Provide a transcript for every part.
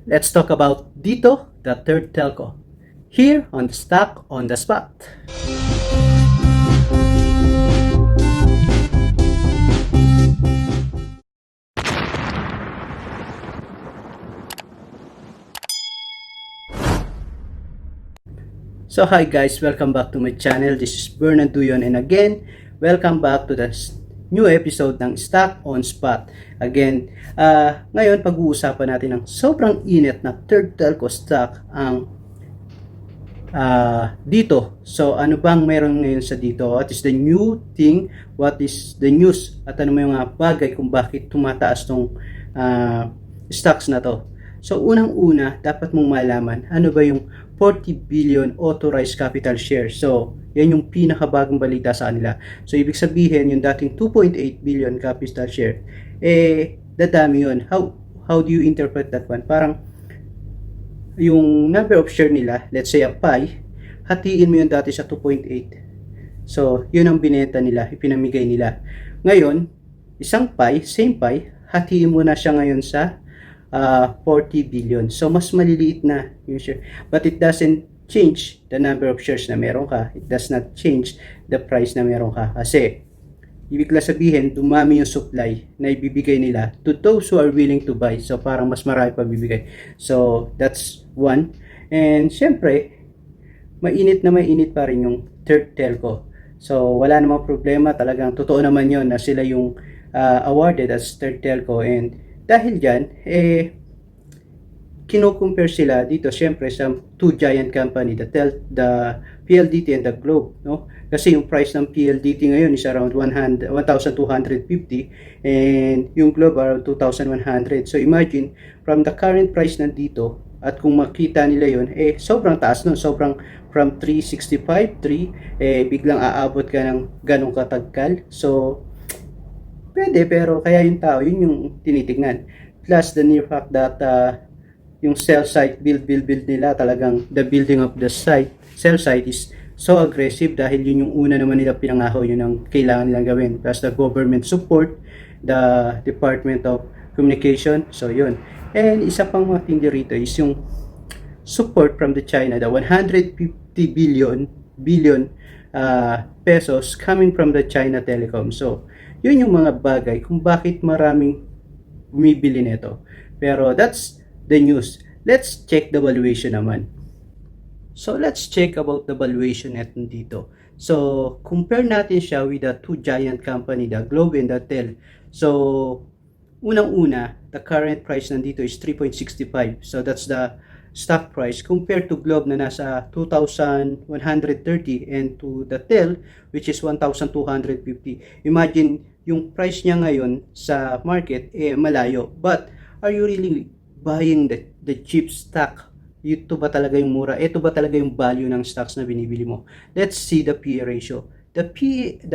Let's talk about dito, the third telco, here on the Stock on the Spot. So hi guys, welcome back to my channel. This is Bern and again, welcome back to the new episode ng Stock on Spot. Again, ngayon pag-uusapan natin ng sobrang init na third telco stock ang dito. So ano bang meron ngayon sa dito? What is the new thing? What is the news? At ano yung mga bagay kung bakit tumataas tong stocks na to? So unang-una, dapat mong malaman ano ba yung 40 billion authorized capital share. So yan yung pinakabagong balita sa kanila. So ibig sabihin yung dating 2.8 billion capital share, dadami yun. How do you interpret that one? Parang yung number of share nila, let's say a pie, hatiin mo yun dati sa 2.8. So, yun ang binenta nila, ipinamigay nila. Ngayon, isang pie, same pie, hatiin mo na siya ngayon sa 40 billion. So, mas maliliit na yung share. But it doesn't change the number of shares na meron ka. It does not change the price na meron ka. Kasi, ibig sabihin, dumami yung supply na ibibigay nila to those who are willing to buy. So, parang mas marami pa bibigay. So, that's one. And, syempre, mainit pa rin yung third telco. So, wala namang problema. Talagang totoo naman yon na sila yung awarded as third telco. And, dahil dyan, kino-compare sila dito syempre sa two giant company, the PLDT and the Globe, no? Kasi yung price ng PLDT ngayon is around 1,250 and yung Globe around 2,100. So imagine from the current price nandito at kung makita nila yun, sobrang taas nun, sobrang from 365, biglang aabot ka ng ganong katagkal. So pwede, pero kaya yung tao, yun yung tinitignan. Plus the near fact that yung cell site build nila, talagang the building of the cell site is so aggressive dahil yun yung una naman nila pinangako, yun ang kailangan nilang gawin. Plus the government support, the Department of Communication, so yun. And isa pang mga thing dito is yung support from the China, the 150 billion pesos coming from the China Telecom. So, yun yung mga bagay kung bakit maraming bumibili nito. Pero that's the news. Let's check the valuation naman. So let's check about the valuation natin dito. So compare natin siya with the two giant company, the Globe and the Tel. So unang-una, the current price nandito is 3.65. So that's the stock price compared to Globe na nasa 2,130 and to the Tel which is 1,250. Imagine yung price niya ngayon sa market malayo. But are you really buying the cheap stock? Ito ba talaga yung mura? Ito ba talaga yung value ng stocks na binibili mo? Let's see the PE ratio. The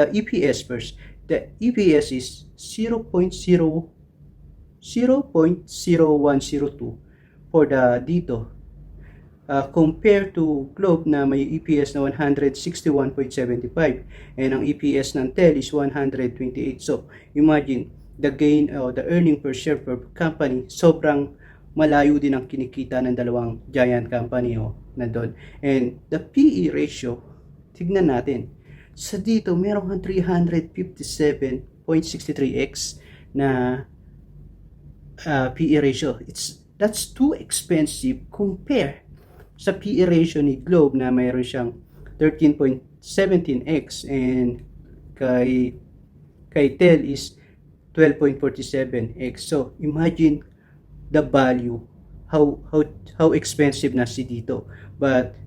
EPS first. The EPS is 0.0102 for the dito. Compared to Globe na may EPS na 161.75 and ang EPS ng Tel is 128. So, imagine the gain or the earning per share per company, sobrang malayo din ang kinikita ng dalawang giant company na doon. And the PE ratio, tignan natin. Sa dito, meron kang 357.63x na PE ratio. That's too expensive compare sa PE ratio ni Globe na mayroon siyang 13.17x and kay Tel is 12.47x. So imagine the value, how expensive na si dito. But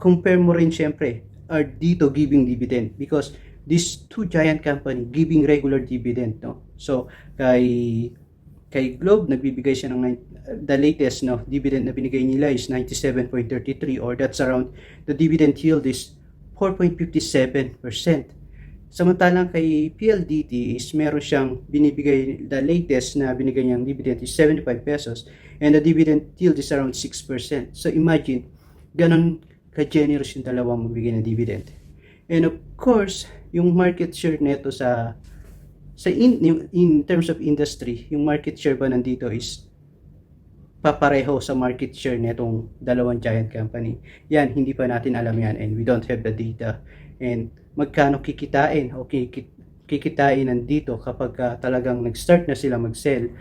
compare mo rin syempre, are dito giving dividend because these two giant company giving regular dividend, no? So kay Globe nagbibigay siya ng the latest dividend na binigay nila is 97.33 or that's around the dividend yield is 4.57%. Samantalang kay PLDT is meron siyang binibigay, the latest na binigay niyang dividend is 75 pesos and the dividend yield is around 6%. So imagine, ganon ka-generous yung dalawang magbigay ng dividend. And of course, yung market share neto in terms of industry, yung market share ba nandito is papareho sa market share nitong dalawang giant company. Yan, hindi pa natin alam yan and we don't have the data. And magkano kikitain o kikitain nandito kapag talagang nag-start na sila mag-sell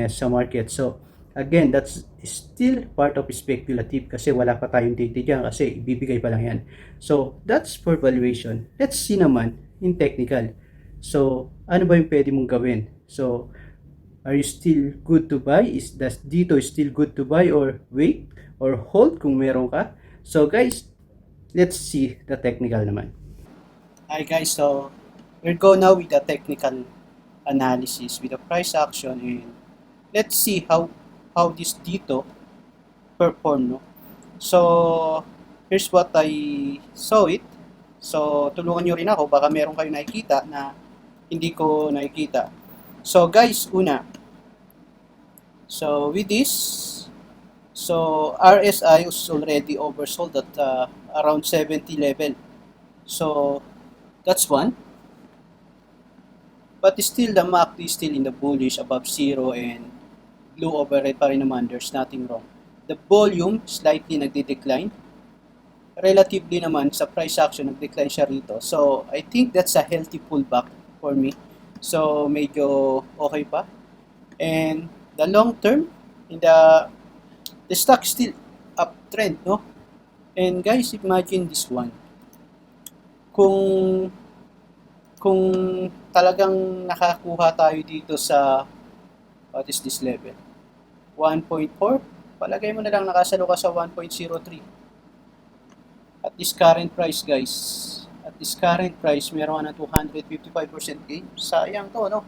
sa market. So, again, that's still part of speculative kasi wala pa tayong data dyan kasi ibibigay pa lang yan. So, that's for valuation. Let's see naman in technical. So, ano ba yung pwede mong gawin? So, are you still good to buy? Is that dito still good to buy or wait or hold kung meron ka? So guys, let's see the technical naman. Hi guys, so we'll go now with the technical analysis with the price action and let's see how this dito perform, no? So here's what I saw it. So tulungan nyo rin ako, baka meron kayo nakikita na hindi ko nakikita. So guys, una, so with this, so RSI was already oversold at around 70 level. So that's one. But still the MACD is still in the bullish above zero and blue overhead pa rin naman, there's nothing wrong. The volume slightly nagde-decline. Relatively naman sa price action nag-decline siya rito. So I think that's a healthy pullback for me. So medyo okay pa. And the long term in the stock still uptrend, no? And guys, imagine this one. Kung talagang nakakuha tayo dito sa what is this level? 1.4, palagay mo na lang nakasalo ka sa 1.03. At this current price, guys, at this current price, meron ka na 255% gain. Sayang to, no?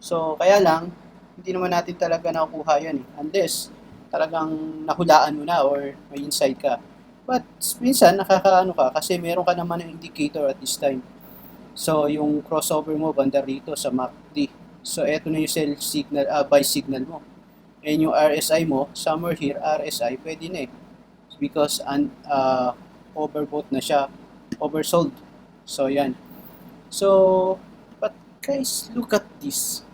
So, kaya lang, hindi naman natin talaga nakukuha yan eh. Unless, talagang nahulaan mo na or may insight ka. But, minsan, nakakaano ka kasi meron ka naman ng indicator at this time. So, yung crossover mo, banda rito sa MACD. So, eto na yung sell signal, buy signal mo. And yung RSI mo, somewhere here, RSI, pwede na eh. Because, overbought na siya, oversold. So, yan. So, but guys, look at this.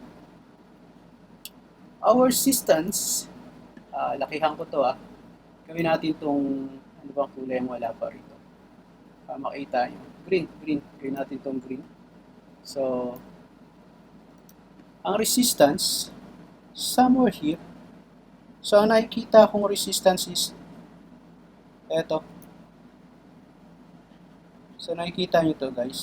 Our resistance, lakihan ko to gawin natin tong, ano bang kulay ang wala pa rito. Makita nyo. Green. Gawin natin tong green. So, ang resistance, somewhere here. So, ang nakikita kong resistance is, eto. So, nakikita nyo to guys.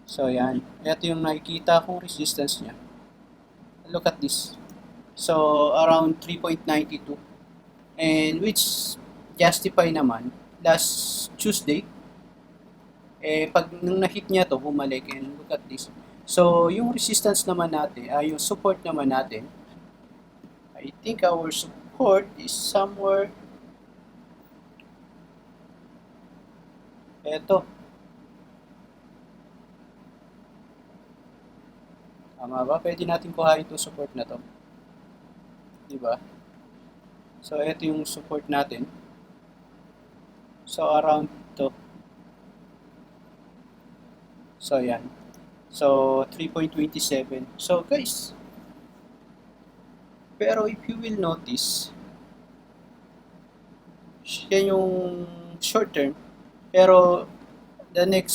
So, yan. Ito yung nakikita kong resistance niya. Look at this. So, around 3.92. And which justify naman, last Tuesday, pag nung na-hit niya to, bumalik. And look at this. So, yung resistance naman natin, yung support naman natin, I think our support is somewhere eto. Tama ba? Pwede natin kuhain itong support na to. Diba? So, ito yung support natin. So, around to. So, yan. So, 3.27. So, guys. Pero, if you will notice, yan yung short term. Pero, the next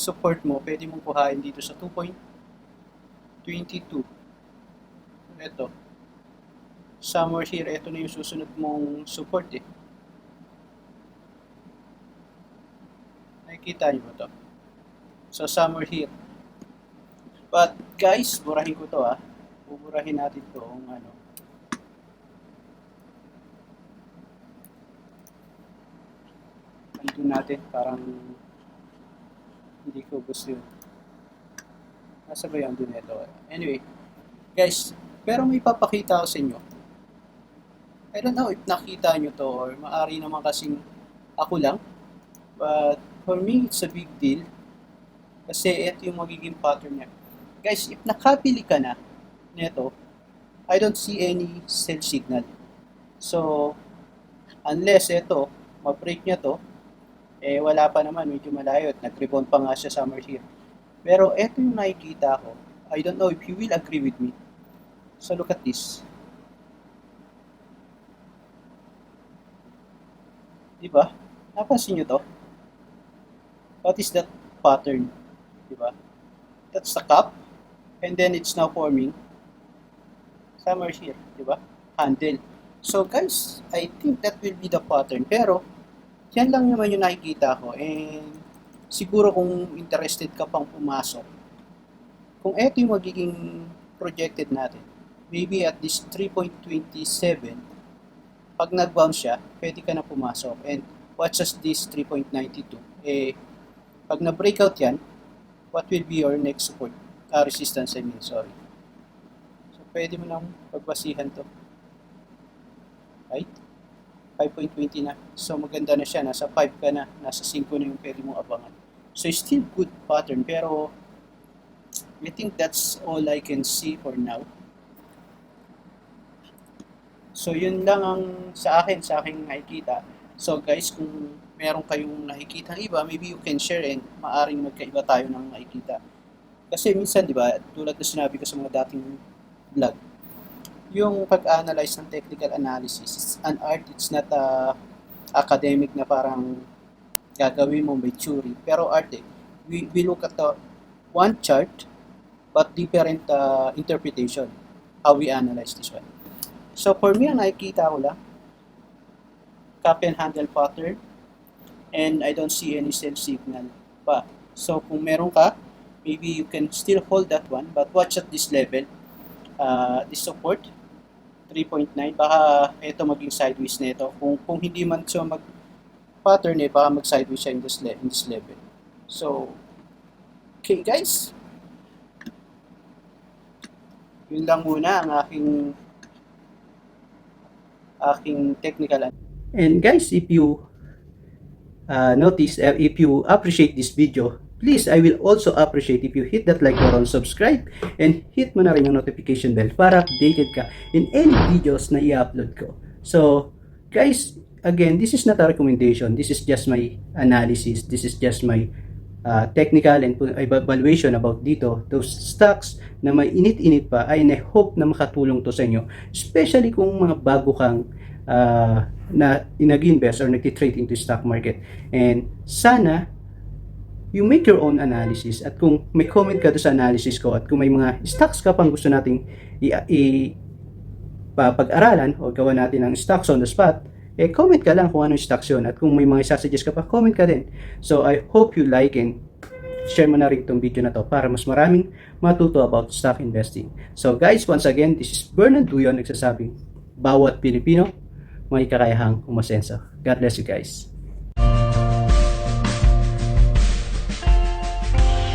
support mo, pwede mong kuhain dito sa 2.22. Ito. Somewhere here, ito na yung susunod mong support eh. Nakikita nyo ba ito? So, somewhere here. But, guys, burahin ko to Buburahin natin to kung ano. Andun natin, parang hindi ko gusto yun. Nasa ba yung andun ito? Anyway, guys, pero may papakita ako sa inyo. I don't know if nakita nyo to or maari naman kasing ako lang. But for me, it's a big deal. Kasi ito yung magiging pattern niya. Guys, if nakabili ka na nito, I don't see any sell signal. So, unless ito, ma-break niya to, wala pa naman, medyo malayo at nag-rebound pa nga siya somewhere here. Pero ito yung nakikita ko. I don't know if you will agree with me. So look at this. Di ba? Napansin nyo to? What is that pattern? Di ba? That's the cup. And then it's now forming somewhere here. Di ba? Handle. So guys, I think that will be the pattern. Pero, yan lang naman yung nakikita ko. And siguro kung interested ka pang pumasok, kung ito yung magiging projected natin, maybe at this 3.27, pag nag-bounce siya, pwede ka na pumasok. And watch as this 3.92. Pag na-breakout yan, what will be your next support? Resistance, I mean, sorry. So, pwede mo nang pagbasihan to. Right? 5.20 na. So, maganda na siya. Nasa 5 ka na. Nasa 5 na yung pwede mong abangan. So, still good pattern. Pero, I think that's all I can see for now. So, yun lang ang sa aking nakikita. So, guys, kung meron kayong nakikita iba, maybe you can share and maaring magkaiba tayo ng nakikita. Kasi minsan, di ba, tulad na sinabi ko sa mga dating vlog, yung pag-analyze ng technical analysis, it's an art, it's not academic na parang gagawin mo may theory. Pero art we look at the one chart, but different interpretation, how we analyze this one. So for me, ang nakikita ko lang, cup and handle pattern, and I don't see any sell signal pa. So kung meron ka, maybe you can still hold that one, but watch at this level, this support, 3.9, baka ito maging sideways na ito. Kung hindi man siya mag-pattern, baka mag-sideways siya in this level. So, okay guys, yun lang muna ang aking technical. And guys, if you notice, if you appreciate this video, please, I will also appreciate if you hit that like button, subscribe, and hit mo na rin yung notification bell para updated ka in any videos na i-upload ko. So, guys, again, this is not a recommendation. This is just my analysis. This is just my technical and evaluation about dito, those stocks na may init-init pa, and I hope na makatulong to sa inyo, especially kung mga bago kang na nag-invest or nag-trade into stock market. And sana you make your own analysis, at kung may comment ka doon sa analysis ko, at kung may mga stocks ka pang gusto nating pag-aralan o gawa natin ng stocks on the spot, comment ka lang kung ano yung stocks yun, at kung may mga isasuggest ka pa, comment ka din. So I hope you like and share mo na rin itong video na to para mas maraming matuto about stock investing. So guys, once again, this is Bern nagsasabing, bawat Pilipino may kakayahang umasenso. God bless you guys.